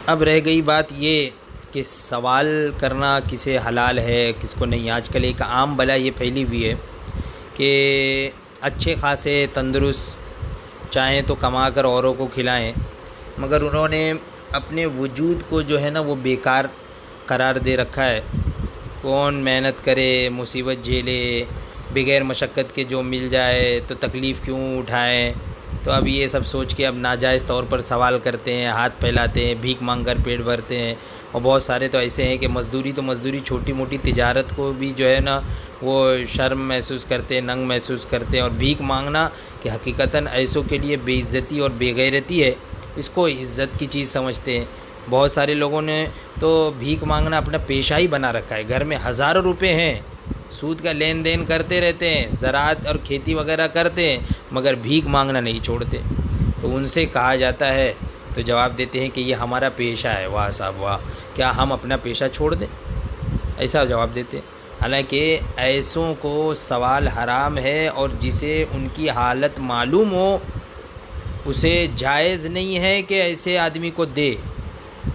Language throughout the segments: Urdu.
اب رہ گئی بات یہ کہ سوال کرنا کسے حلال ہے کس کو نہیں۔ آج کل ایک عام بلا یہ پھیلی ہوئی ہے کہ اچھے خاصے تندرست چاہیں تو کما کر اوروں کو کھلائیں، مگر انہوں نے اپنے وجود کو جو ہے نا وہ بیکار قرار دے رکھا ہے۔ کون محنت کرے، مصیبت جھیلے، بغیر مشقت کے جو مل جائے تو تکلیف کیوں اٹھائیں۔ تو اب یہ سب سوچ کے اب ناجائز طور پر سوال کرتے ہیں، ہاتھ پھیلاتے ہیں، بھیک مانگ کر پیٹ بھرتے ہیں۔ اور بہت سارے تو ایسے ہیں کہ مزدوری تو مزدوری، چھوٹی موٹی تجارت کو بھی جو ہے نا وہ شرم محسوس کرتے ہیں، ننگ محسوس کرتے ہیں۔ اور بھیک مانگنا کہ حقیقتاً ایسوں کے لیے بے عزتی اور بے غیرتی ہے، اس کو عزت کی چیز سمجھتے ہیں۔ بہت سارے لوگوں نے تو بھیک مانگنا اپنا پیشہ ہی بنا رکھا ہے۔ گھر میں ہزاروں روپے ہیں، سود کا لین دین کرتے رہتے ہیں، زراعت اور کھیتی وغیرہ کرتے ہیں، مگر بھیک مانگنا نہیں چھوڑتے۔ تو ان سے کہا جاتا ہے تو جواب دیتے ہیں کہ یہ ہمارا پیشہ ہے۔ واہ صاحب واہ، کیا ہم اپنا پیشہ چھوڑ دیں؟ ایسا جواب دیتے ہیں۔ حالانکہ ایسوں کو سوال حرام ہے، اور جسے ان کی حالت معلوم ہو اسے جائز نہیں ہے کہ ایسے آدمی کو دے۔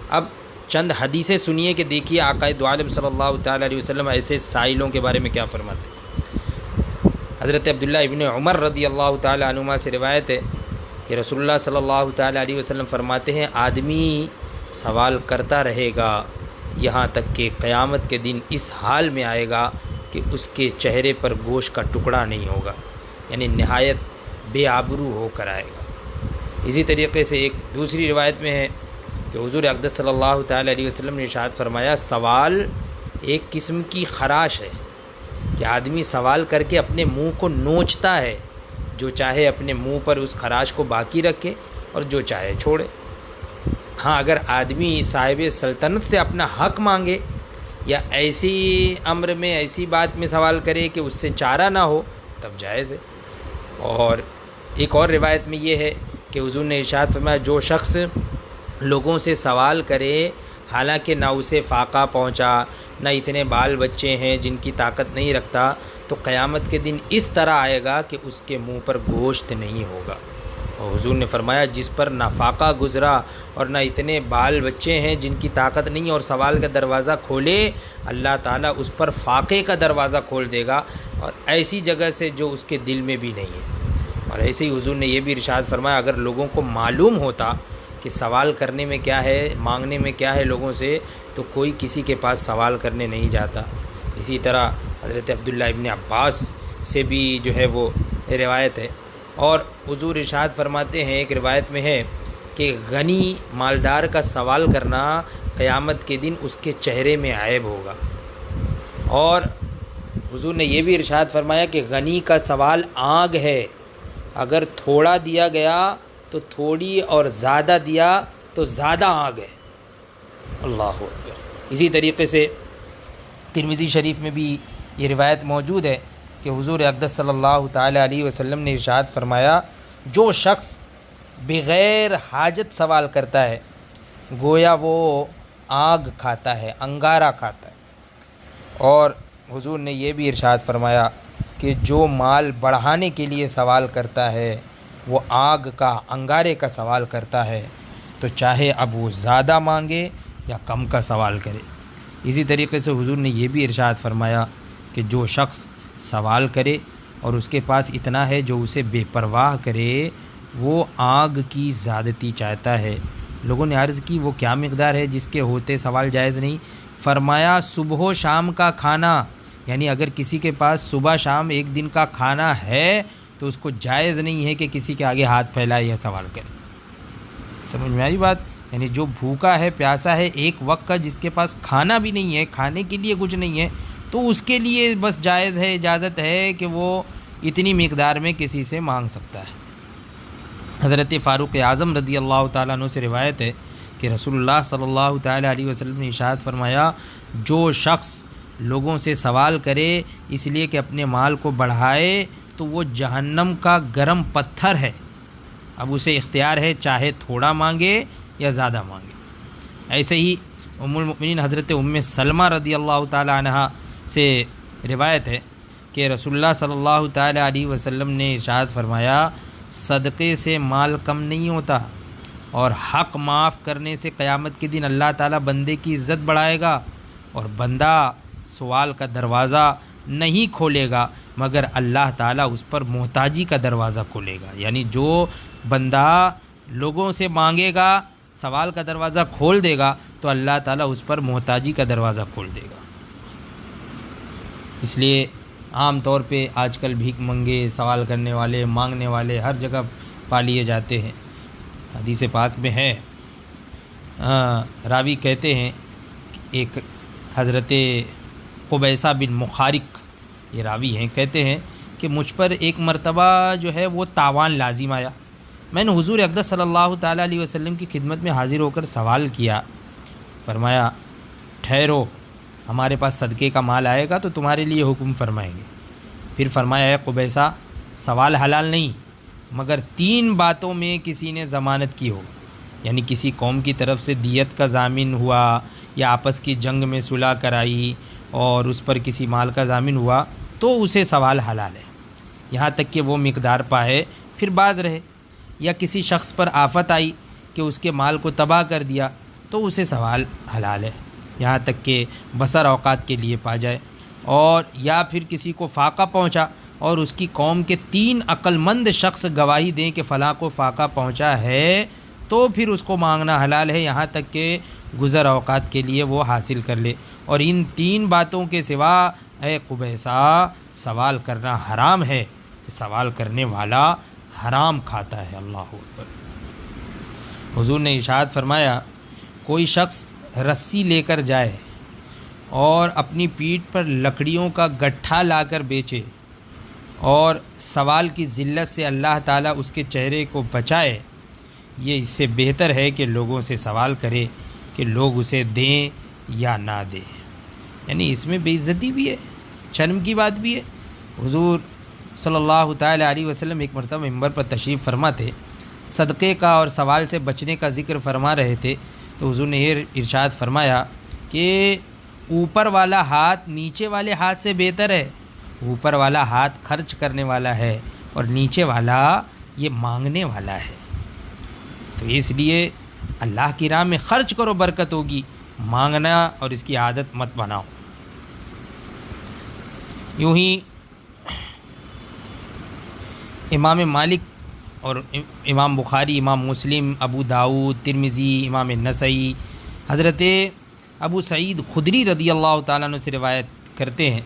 اب چند حدیثیں سنیے کہ دیکھیے آقا دو عالم صلی اللہ تعالیٰ علیہ وسلم ایسے سائلوں کے بارے میں کیا فرماتے ہیں۔ حضرت عبداللہ ابن عمر رضی اللہ تعالیٰ عنہما سے روایت ہے کہ رسول اللہ صلی اللہ تعالیٰ علیہ وسلم فرماتے ہیں، آدمی سوال کرتا رہے گا یہاں تک کہ قیامت کے دن اس حال میں آئے گا کہ اس کے چہرے پر گوشت کا ٹکڑا نہیں ہوگا، یعنی نہایت بے آبرو ہو کر آئے گا۔ اسی طریقے سے ایک دوسری روایت میں ہے کہ حضور اقدس صلی اللہ تعالیٰ علیہ وسلم نے ارشاد فرمایا، سوال ایک قسم کی خراش ہے کہ آدمی سوال کر کے اپنے منہ کو نوچتا ہے، جو چاہے اپنے منہ پر اس خراش کو باقی رکھے اور جو چاہے چھوڑے۔ ہاں، اگر آدمی صاحب سلطنت سے اپنا حق مانگے یا ایسی امر میں ایسی بات میں سوال کرے کہ اس سے چارہ نہ ہو تب جائز ہے۔ اور ایک اور روایت میں یہ ہے کہ حضور نے ارشاد فرمایا، جو شخص لوگوں سے سوال کرے حالانکہ نہ اسے فاقہ پہنچا، نہ اتنے بال بچے ہیں جن کی طاقت نہیں رکھتا، تو قیامت کے دن اس طرح آئے گا کہ اس کے منہ پر گوشت نہیں ہوگا۔ اور حضور نے فرمایا، جس پر نہ فاقہ گزرا اور نہ اتنے بال بچے ہیں جن کی طاقت نہیں اور سوال کا دروازہ کھولے، اللہ تعالیٰ اس پر فاقے کا دروازہ کھول دے گا، اور ایسی جگہ سے جو اس کے دل میں بھی نہیں ہے۔ اور ایسے ہی حضور نے یہ بھی ارشاد فرمایا، اگر لوگوں کو معلوم ہوتا کہ سوال کرنے میں کیا ہے، مانگنے میں کیا ہے لوگوں سے، تو کوئی کسی کے پاس سوال کرنے نہیں جاتا۔ اسی طرح حضرت عبداللہ ابن عباس سے بھی جو ہے وہ روایت ہے، اور حضور ارشاد فرماتے ہیں، ایک روایت میں ہے کہ غنی مالدار کا سوال کرنا قیامت کے دن اس کے چہرے میں عیب ہوگا۔ اور حضور نے یہ بھی ارشاد فرمایا کہ غنی کا سوال آگ ہے، اگر تھوڑا دیا گیا تو تھوڑی، اور زیادہ دیا تو زیادہ آگ ہے۔ اللہ اکبر۔ اسی طریقے سے ترمذی شریف میں بھی یہ روایت موجود ہے کہ حضور اقدس صلی اللہ تعالیٰ علیہ وسلم نے ارشاد فرمایا، جو شخص بغیر حاجت سوال کرتا ہے گویا وہ آگ کھاتا ہے، انگارہ کھاتا ہے۔ اور حضور نے یہ بھی ارشاد فرمایا کہ جو مال بڑھانے کے لیے سوال کرتا ہے وہ آگ کا، انگارے کا سوال کرتا ہے، تو چاہے اب وہ زیادہ مانگے یا کم کا سوال کرے۔ اسی طریقے سے حضور نے یہ بھی ارشاد فرمایا کہ جو شخص سوال کرے اور اس کے پاس اتنا ہے جو اسے بے پرواہ کرے، وہ آگ کی زیادتی چاہتا ہے۔ لوگوں نے عرض کی، وہ کیا مقدار ہے جس کے ہوتے سوال جائز نہیں؟ فرمایا، صبح و شام کا کھانا، یعنی اگر کسی کے پاس صبح شام ایک دن کا کھانا ہے تو اس کو جائز نہیں ہے کہ کسی کے آگے ہاتھ پھیلائے یا سوال کرے۔ سمجھ میں آئی بات؟ یعنی جو بھوکا ہے، پیاسا ہے، ایک وقت کا، جس کے پاس کھانا بھی نہیں ہے، کھانے کے لیے کچھ نہیں ہے، تو اس کے لیے بس جائز ہے، اجازت ہے کہ وہ اتنی مقدار میں کسی سے مانگ سکتا ہے۔ حضرت فاروق اعظم رضی اللہ تعالیٰ عنہ سے روایت ہے کہ رسول اللہ صلی اللہ تعالیٰ علیہ وسلم نے ارشاد فرمایا، جو شخص لوگوں سے سوال کرے اس لیے کہ اپنے مال کو بڑھائے تو وہ جہنم کا گرم پتھر ہے۔ اب اسے اختیار ہے، چاہے تھوڑا مانگے یا زیادہ مانگے۔ ایسے ہی ام المؤمنین حضرت ام سلمہ رضی اللہ تعالیٰ عنہ سے روایت ہے کہ رسول اللہ صلی اللہ تعالیٰ علیہ وسلم نے ارشاد فرمایا، صدقے سے مال کم نہیں ہوتا، اور حق معاف کرنے سے قیامت کے دن اللہ تعالیٰ بندے کی عزت بڑھائے گا، اور بندہ سوال کا دروازہ نہیں کھولے گا مگر اللہ تعالیٰ اس پر محتاجی کا دروازہ کھولے گا۔ یعنی جو بندہ لوگوں سے مانگے گا، سوال کا دروازہ کھول دے گا، تو اللہ تعالیٰ اس پر محتاجی کا دروازہ کھول دے گا۔ اس لیے عام طور پہ آج کل بھیک منگے، سوال کرنے والے، مانگنے والے ہر جگہ پا لیے جاتے ہیں۔ حدیث پاک میں ہے، راوی کہتے ہیں، ایک حضرت قبیصہ بن مخارق یہ راوی ہیں، کہتے ہیں کہ مجھ پر ایک مرتبہ جو ہے وہ تاوان لازم آیا۔ میں نے حضور اقدس صلی اللہ تعالیٰ علیہ وسلم کی خدمت میں حاضر ہو کر سوال کیا۔ فرمایا ٹھہرو، ہمارے پاس صدقے کا مال آئے گا تو تمہارے لیے حکم فرمائیں گے۔ پھر فرمایا ہے قبیصہ، سوال حلال نہیں مگر 3 باتوں میں کسی نے ضمانت کی ہو، یعنی کسی قوم کی طرف سے دیت کا ضامن ہوا، یا آپس کی جنگ میں صلح کرائی اور اس پر کسی مال کا ضامن ہوا، تو اسے سوال حلال ہے، یہاں تک کہ وہ مقدار پائے پھر باز رہے۔ یا کسی شخص پر آفت آئی کہ اس کے مال کو تباہ کر دیا، تو اسے سوال حلال ہے، یہاں تک کہ بسر اوقات کے لیے پا جائے۔ اور یا پھر کسی کو فاقہ پہنچا اور اس کی قوم کے 3 عقل مند شخص گواہی دیں کہ فلاں کو فاقہ پہنچا ہے، تو پھر اس کو مانگنا حلال ہے، یہاں تک کہ گزر اوقات کے لیے وہ حاصل کر لے۔ اور ان 3 باتوں کے سوا اے قبیصہ سوال کرنا حرام ہے، سوال کرنے والا حرام کھاتا ہے۔ اللہ اکبر۔ حضور نے ارشاد فرمایا، کوئی شخص رسی لے کر جائے اور اپنی پیٹھ پر لکڑیوں کا گٹھا لا کر بیچے اور سوال کی ذلت سے اللہ تعالیٰ اس کے چہرے کو بچائے، یہ اس سے بہتر ہے کہ لوگوں سے سوال کرے کہ لوگ اسے دیں یا نہ دیں۔ یعنی اس میں بے عزتی بھی ہے، شرم کی بات بھی ہے۔ حضور صلی اللہ تعالیٰ علیہ وسلم ایک مرتبہ منبر پر تشریف فرما تھے، صدقے کا اور سوال سے بچنے کا ذکر فرما رہے تھے، تو حضور نے یہ ارشاد فرمایا کہ اوپر والا ہاتھ نیچے والے ہاتھ سے بہتر ہے۔ اوپر والا ہاتھ خرچ کرنے والا ہے اور نیچے والا یہ مانگنے والا ہے۔ تو اس لیے اللہ کی راہ میں خرچ کرو، برکت ہوگی، مانگنا اور اس کی عادت مت بناؤ۔ یوں ہی امام مالک اور امام بخاری، امام مسلم، ابو داؤد، ترمذی، امام نسائی، حضرت ابو سعید خدری رضی اللہ تعالیٰ عنہ سے روایت کرتے ہیں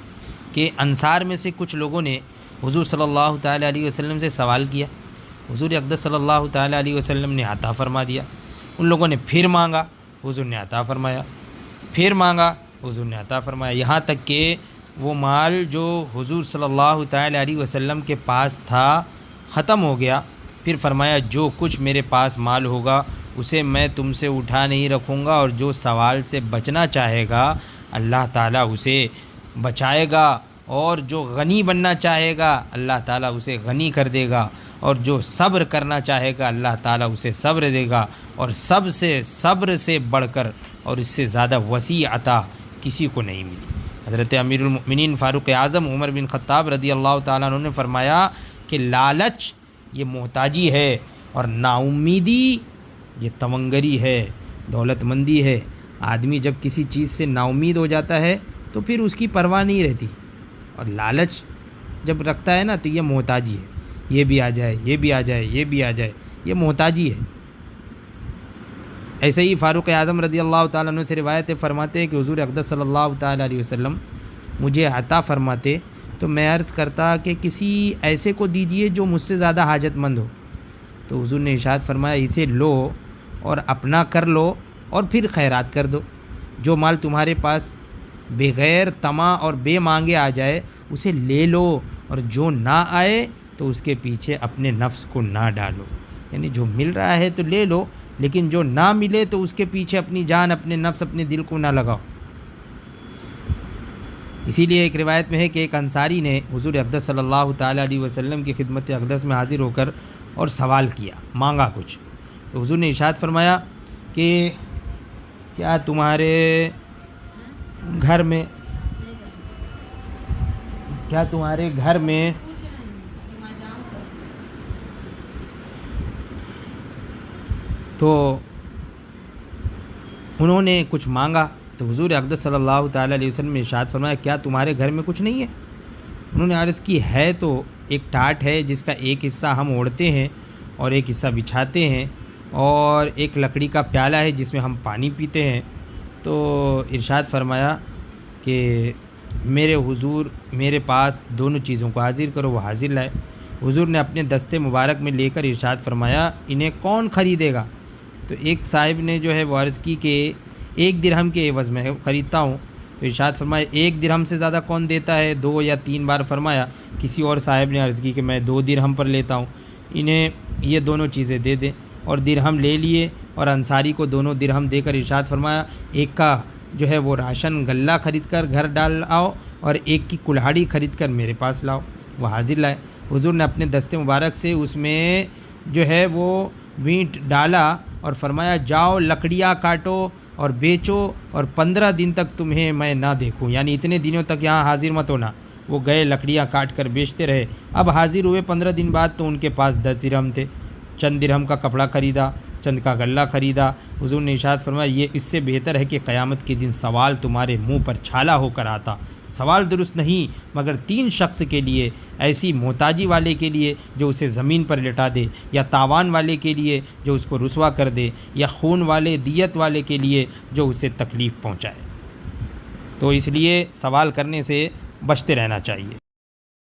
کہ انصار میں سے کچھ لوگوں نے حضور صلی اللہ تعالیٰ علیہ وسلم سے سوال کیا، حضور اقدس صلی اللہ تعالیٰ علیہ وسلم نے عطا فرما دیا۔ ان لوگوں نے پھر مانگا، حضور نے عطا فرمایا، پھر مانگا، حضور نے عطا فرمایا، یہاں تک کہ وہ مال جو حضور صلی اللہ تعالیٰ علیہ وسلم کے پاس تھا ختم ہو گیا۔ پھر فرمایا جو کچھ میرے پاس مال ہوگا اسے میں تم سے اٹھا نہیں رکھوں گا، اور جو سوال سے بچنا چاہے گا اللہ تعالیٰ اسے بچائے گا، اور جو غنی بننا چاہے گا اللہ تعالیٰ اسے غنی کر دے گا، اور جو صبر کرنا چاہے گا اللہ تعالیٰ اسے صبر دے گا، اور سب سے صبر سے بڑھ کر اور اس سے زیادہ وسیع عطا کسی کو نہیں ملی۔ حضرت امیر المؤمنین فاروق اعظم عمر بن خطاب رضی اللہ تعالیٰ عنہ نے فرمایا کہ لالچ یہ محتاجی ہے، اور نا امیدی یہ تونگری ہے، دولت مندی ہے۔ آدمی جب کسی چیز سے نا امید ہو جاتا ہے تو پھر اس کی پرواہ نہیں رہتی، اور لالچ جب رکھتا ہے نا تو یہ محتاجی ہے، یہ بھی آ جائے، یہ بھی آ جائے، یہ بھی آ جائے، یہ محتاجی ہے۔ ایسے ہی فاروق اعظم رضی اللہ تعالیٰ عنہ سے روایت فرماتے ہیں کہ حضور اقدس صلی اللہ تعالیٰ علیہ وسلم مجھے عطا فرماتے تو میں عرض کرتا کہ کسی ایسے کو دیجئے جو مجھ سے زیادہ حاجت مند ہو، تو حضور نے ارشاد فرمایا اسے لو اور اپنا کر لو اور پھر خیرات کر دو۔ جو مال تمہارے پاس بغیر طمع اور بے مانگے آ جائے اسے لے لو، اور جو نہ آئے تو اس کے پیچھے اپنے نفس کو نہ ڈالو۔ یعنی جو مل رہا ہے تو لے لو، لیکن جو نہ ملے تو اس کے پیچھے اپنی جان، اپنے نفس، اپنے دل کو نہ لگاؤ۔ اسی لیے ایک روایت میں ہے کہ ایک انصاری نے حضور اقدس صلی اللہ تعالیٰ علیہ وسلم کی خدمت اقدس میں حاضر ہو کر اور سوال کیا، مانگا کچھ، تو حضور نے ارشاد فرمایا کہ کیا تمہارے گھر میں تو انہوں نے کچھ مانگا تو حضور اقدس صلی اللہ تعالیٰ علیہ وسلم نے ارشاد فرمایا کیا تمہارے گھر میں کچھ نہیں ہے؟ انہوں نے عرض کی ہے تو ایک ٹاٹ ہے جس کا ایک حصہ ہم اوڑھتے ہیں اور ایک حصہ بچھاتے ہیں، اور ایک لکڑی کا پیالہ ہے جس میں ہم پانی پیتے ہیں۔ تو ارشاد فرمایا کہ میرے حضور میرے پاس دونوں چیزوں کو حاضر کرو، وہ حاضر لائے۔ حضور نے اپنے دستے مبارک میں لے کر ارشاد فرمایا انہیں کون خریدے گا؟ تو ایک صاحب نے جو ہے وہ عرض کی کہ 1 درہم کے عوض میں خریدتا ہوں۔ تو ارشاد فرمایا 1 درہم سے زیادہ کون دیتا ہے؟ 2 یا 3 بار فرمایا۔ کسی اور صاحب نے عرض کی کہ میں 2 درہم پر لیتا ہوں، انہیں یہ دونوں چیزیں دے دیں، اور درہم لے لیے، اور انصاری کو دونوں درہم دے کر ارشاد فرمایا ایک کا جو ہے وہ راشن غلہ خرید کر گھر ڈال آؤ، اور ایک کی کلہاڑی خرید کر میرے پاس لاؤ۔ وہ حاضر لائے۔ حضور نے اپنے دستے مبارک سے اس میں جو ہے وہ وینٹ ڈالا اور فرمایا جاؤ لکڑیاں کاٹو اور بیچو، اور 15 دن تک تمہیں میں نہ دیکھوں، یعنی اتنے دنوں تک یہاں حاضر مت ہونا۔ وہ گئے لکڑیاں کاٹ کر بیچتے رہے۔ اب حاضر ہوئے 15 دن بعد تو ان کے پاس 10 درہم تھے۔ چند درہم کا کپڑا خریدا، چند کا غلہ خریدا۔ حضور نے ارشاد فرمایا یہ اس سے بہتر ہے کہ قیامت کے دن سوال تمہارے منہ پر چھالا ہو کر آتا۔ سوال درست نہیں، مگر 3 شخص کے لیے، ایسی محتاجی والے کے لیے جو اسے زمین پر لٹا دے، یا تاوان والے کے لیے جو اس کو رسوا کر دے، یا خون والے دیت والے کے لیے جو اسے تکلیف پہنچائے۔ تو اس لیے سوال کرنے سے بچتے رہنا چاہیے۔